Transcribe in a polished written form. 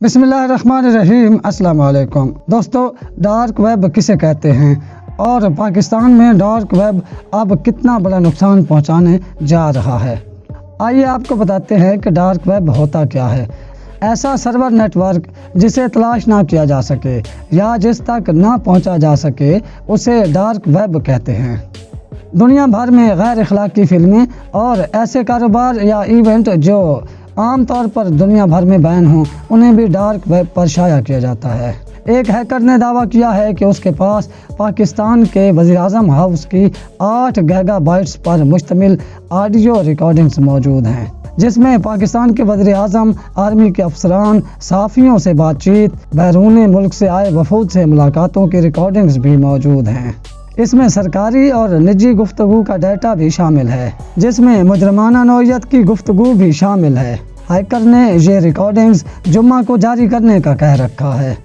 बिस्मिल्लाहिर्रहमानिर्रहीम। अस्सलाम वालेकुम दोस्तों, डार्क वेब किसे कहते हैं और पाकिस्तान में डार्क वेब अब कितना बड़ा नुकसान पहुंचाने जा रहा है, आइए आपको बताते हैं कि डार्क वेब होता क्या है। ऐसा सर्वर नेटवर्क जिसे तलाश ना किया जा सके या जिस तक ना पहुंचा जा सके उसे डार्क वेब कहते हैं। दुनिया भर में गैर अखलाकी फिल्में और ऐसे कारोबार या इवेंट जो आम तौर पर दुनिया भर में बैन हों उन्हें भी डार्क वेब पर शाया किया जाता है। एक हैकर ने दावा किया है कि उसके पास पाकिस्तान के वज़ीर-ए-आज़म हाउस की 8 गीगाबाइट्स पर मुश्तमिल ऑडियो रिकॉर्डिंग्स मौजूद हैं, जिसमें पाकिस्तान के वज़ीर-ए-आज़म, आर्मी के अफसरान, सहाफ़ियों से बातचीत, बैरून मुल्क से आए वफूद से मुलाकातों की रिकॉर्डिंग्स भी मौजूद हैं। इसमें सरकारी और निजी गुफ्तगू का डाटा भी शामिल है, जिसमें मुजरमाना नौइयत की गुफ्तगू भी शामिल है। हैकर ने ये रिकॉर्डिंग्स जुम्मा को जारी करने का कह रखा है।